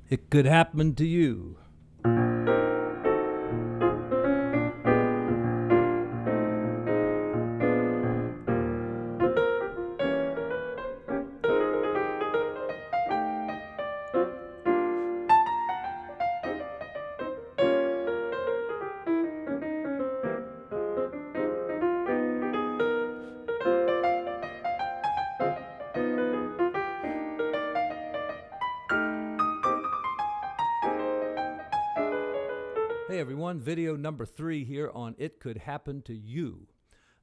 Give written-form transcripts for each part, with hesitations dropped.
It could happen to you. Hey everyone, video number 3 here on It Could Happen to You.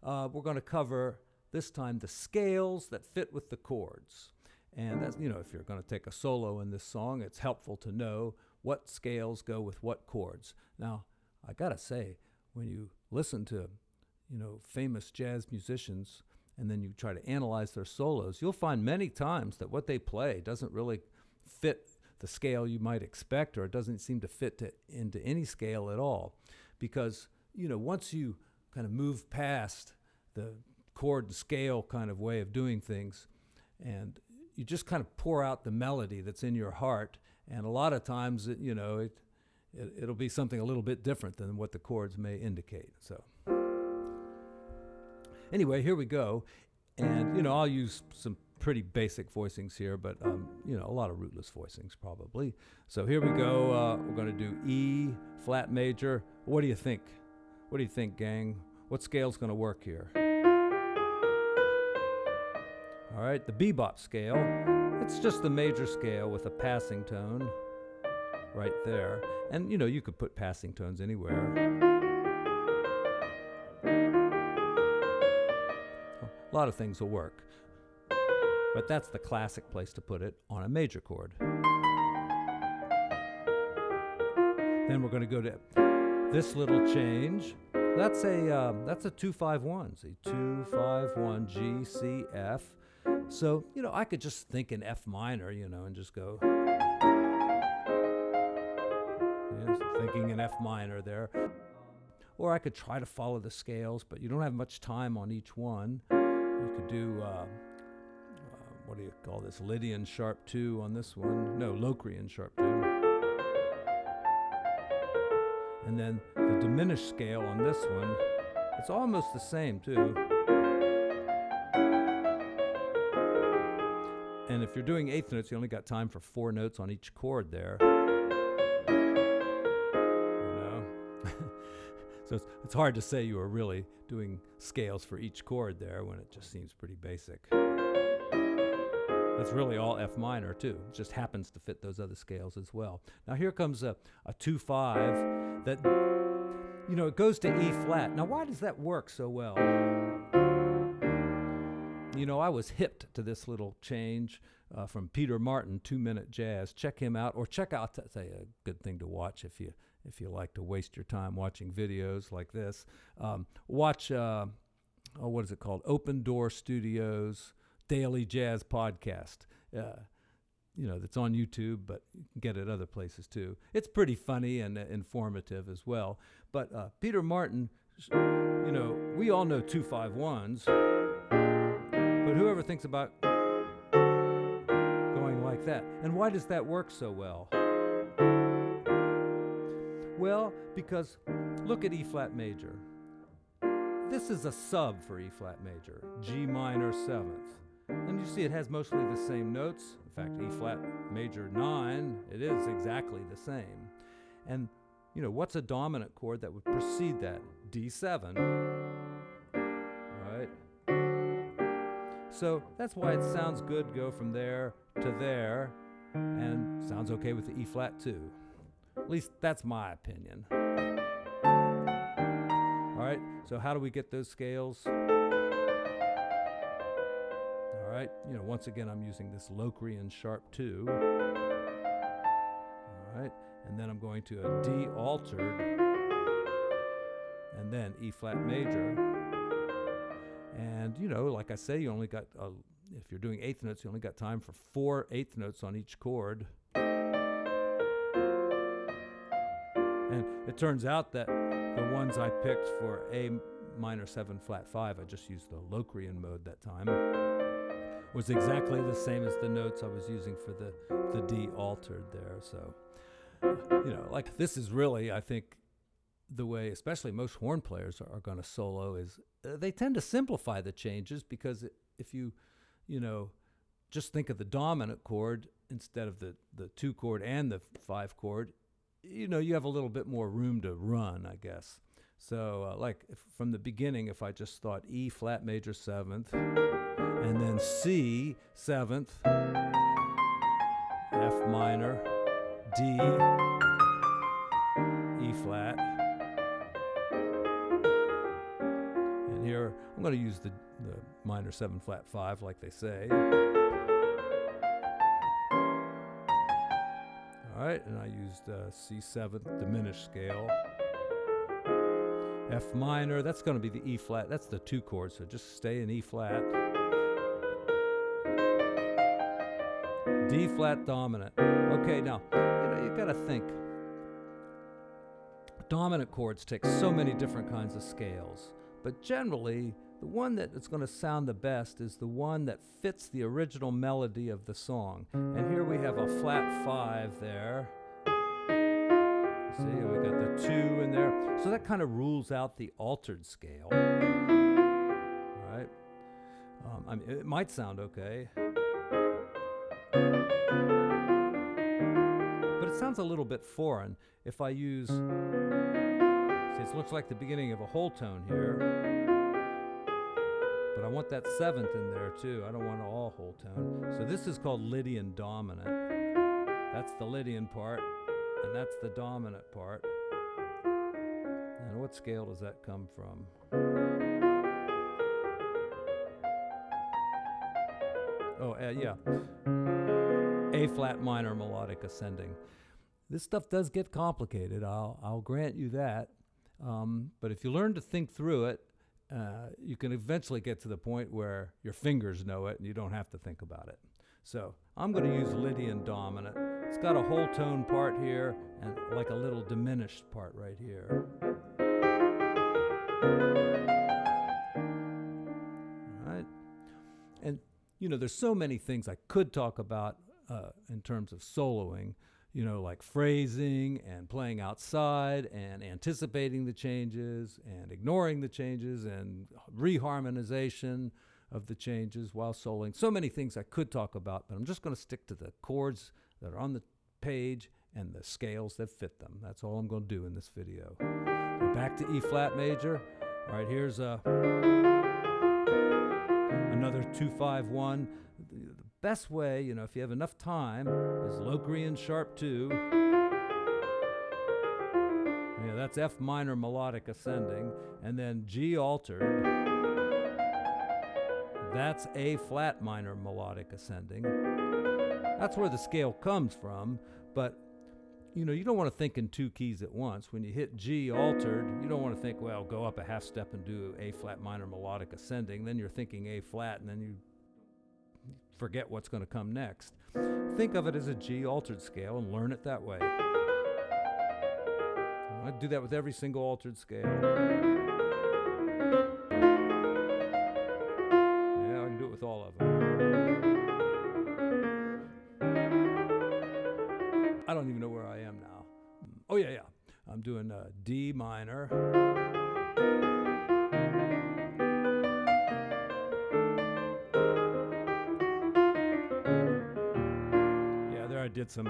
We're going to cover this time the scales that fit with the chords. And that's, if you're going to take a solo in this song, it's helpful to know what scales go with what chords. Now, I got to say, when you listen to, famous jazz musicians and then you try to analyze their solos, you'll find many times that what they play doesn't really fit the scale you might expect, or it doesn't seem to fit into any scale at all. Because, once you kind of move past the chord and scale kind of way of doing things, and you just kind of pour out the melody that's in your heart, and a lot of times, it'll be something a little bit different than what the chords may indicate. So anyway, here we go. And, I'll use some pretty basic voicings here, but, a lot of rootless voicings probably. So here we go. We're going to do E, flat major. What do you think? What do you think, gang? What scale's going to work here? All right, the bebop scale. It's just the major scale with a passing tone right there. And, you could put passing tones anywhere. A lot of things will work. But that's the classic place to put it, on a major chord. Then we're going to go to this little change. That's a 2-5-1. See, 2-5-1 G C F. So I could just think in F minor, and just go. Yes, thinking in F minor there. Or I could try to follow the scales, but you don't have much time on each one. You could do. What do you call this? Lydian sharp 2 on this one. No, Locrian sharp 2. And then the diminished scale on this one, it's almost the same too. And if you're doing eighth notes, you only got time for 4 notes on each chord there. So it's hard to say you are really doing scales for each chord there when it just seems pretty basic. That's really all F minor too. It just happens to fit those other scales as well. Now here comes a 2-5 that, it goes to E flat. Now why does that work so well? I was hipped to this little change from Peter Martin, 2-Minute Jazz. Check him out, or check out, say, a good thing to watch if you like to waste your time watching videos like this. Watch, what is it called? Open Door Studios Daily Jazz Podcast. That's on YouTube, but you can get it other places too. It's pretty funny and informative as well. But Peter Martin, we all know 2-5-1s, but whoever thinks about going like that? And why does that work so well? Well, because look at E flat major. This is a sub for E flat major, G minor 7th. And you see it has mostly the same notes. In fact, E flat major 9, it is exactly the same. And, what's a dominant chord that would precede that? D7. Right? So that's why it sounds good to go from there to there, and sounds okay with the E flat too. At least that's my opinion. All right, so how do we get those scales? All right, once again, I'm using this Locrian sharp 2. All right, and then I'm going to a D altered, and then E flat major. And, like I say, you only got, if you're doing eighth notes, you only got time for 4 eighth notes on each chord. And it turns out that the ones I picked for A minor 7 flat 5, I just used the Locrian mode that time, was exactly the same as the notes I was using for the D altered there. So, like this is really, I think, the way, especially most horn players are going to solo is they tend to simplify the changes, because if you just think of the dominant chord instead of the 2 chord and the 5 chord, you have a little bit more room to run, I guess. So like from the beginning, if I just thought E flat major 7th, and then C 7th, F minor, D, E flat, and here I'm going to use the minor 7 flat 5 like they say. All right, and I used C 7th diminished scale. F minor, that's going to be the E flat, that's the 2 chord, so just stay in E flat. D flat dominant. Okay, now, you got to think. Dominant chords take so many different kinds of scales, but generally, the one that is going to sound the best is the one that fits the original melody of the song. And here we have a flat 5 there. See, we got the 2 in there. So that kind of rules out the altered scale. Right? I mean, it might sound okay, but it sounds a little bit foreign if I use, see, it looks like the beginning of a whole tone here, but I want that 7th in there too. I don't want all whole tone. So this is called Lydian dominant. That's the Lydian part, and that's the dominant part. And what scale does that come from? Oh, yeah. A flat minor melodic ascending. This stuff does get complicated, I'll grant you that. But if you learn to think through it, you can eventually get to the point where your fingers know it and you don't have to think about it. So I'm going to use Lydian dominant. It's got a whole tone part here and like a little diminished part right here. All right. And, there's so many things I could talk about in terms of soloing, like phrasing and playing outside and anticipating the changes and ignoring the changes and reharmonization of the changes while soloing. So many things I could talk about, but I'm just going to stick to the chords that are on the page and the scales that fit them. That's all I'm going to do in this video. So back to E flat major. All right, here's another 2-5-1. The best way, if you have enough time, is Locrian sharp 2. Yeah, that's F minor melodic ascending, and then G altered. That's A flat minor melodic ascending. That's where the scale comes from, but you don't want to think in 2 keys at once. When you hit G altered, you don't want to think, well, go up a half step and do A flat minor melodic ascending. Then you're thinking A flat, and then you forget what's going to come next. Think of it as a G altered scale and learn it that way. I do that with every single altered scale. Yeah, I can do it with all of them. I don't even know where I am now. Oh, yeah. I'm doing D minor. Yeah, there I did some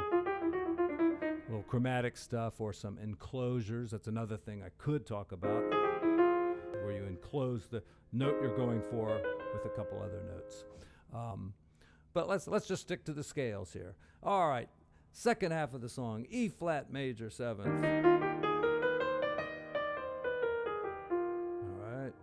little chromatic stuff or some enclosures. That's another thing I could talk about, where you enclose the note you're going for with a couple other notes. But let's just stick to the scales here. All right. Second half of the song, E flat major 7th. All right.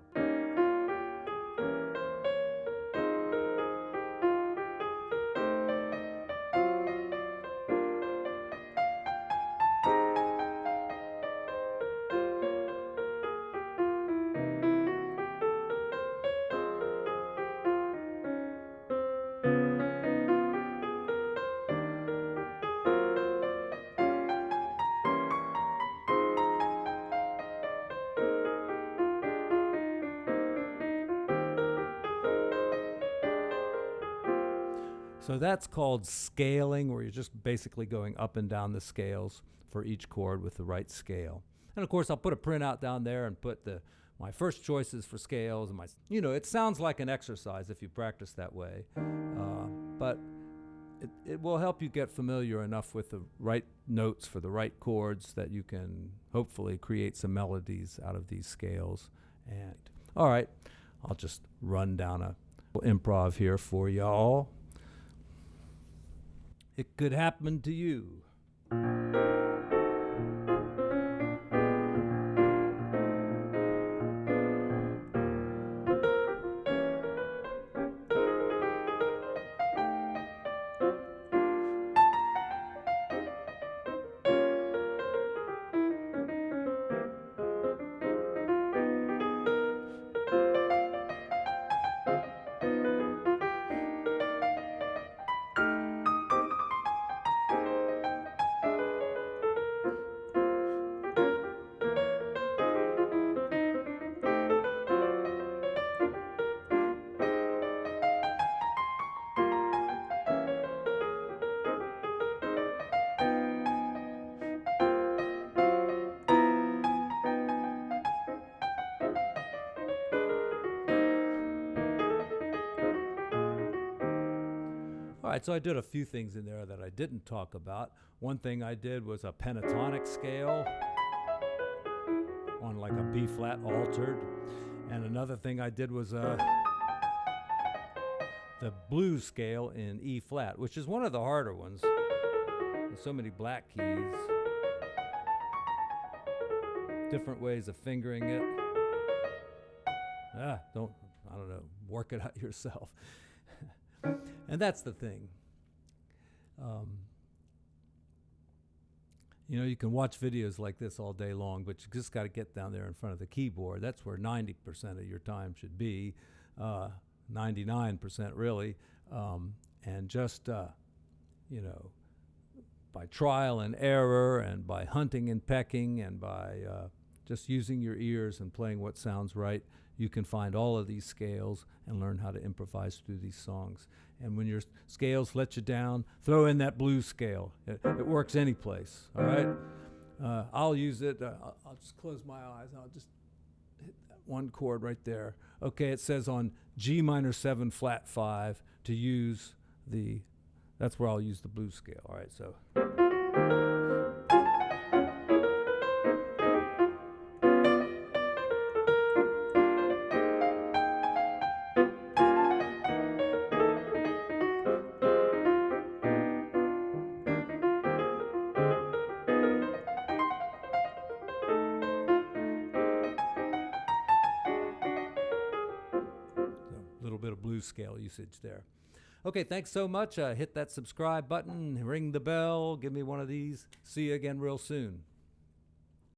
So that's called scaling, where you're just basically going up and down the scales for each chord with the right scale. And of course, I'll put a printout down there and put my first choices for scales. And it sounds like an exercise if you practice that way, but it will help you get familiar enough with the right notes for the right chords that you can hopefully create some melodies out of these scales. And all right, I'll just run down a improv here for y'all. It could happen to you. All right, so I did a few things in there that I didn't talk about. One thing I did was a pentatonic scale on like a B flat altered. And another thing I did was the blues scale in E flat, which is one of the harder ones. There's so many black keys, different ways of fingering it. I don't know, work it out yourself. And that's the thing. You can watch videos like this all day long, but you just got to get down there in front of the keyboard. That's where 90% of your time should be, 99% really. And just, by trial and error and by hunting and pecking and by just using your ears and playing what sounds right, you can find all of these scales and learn how to improvise through these songs. And when your scales let you down, throw in that blues scale. It works any place, all right? I'll use it. I'll just close my eyes. I'll just hit that one chord right there. Okay, it says on G minor 7 flat 5 to use that's where I'll use the blues scale, all right? So. Bit of blues scale usage there. Okay, thanks so much. Hit that subscribe button, ring the bell, give me one of these. See you again real soon.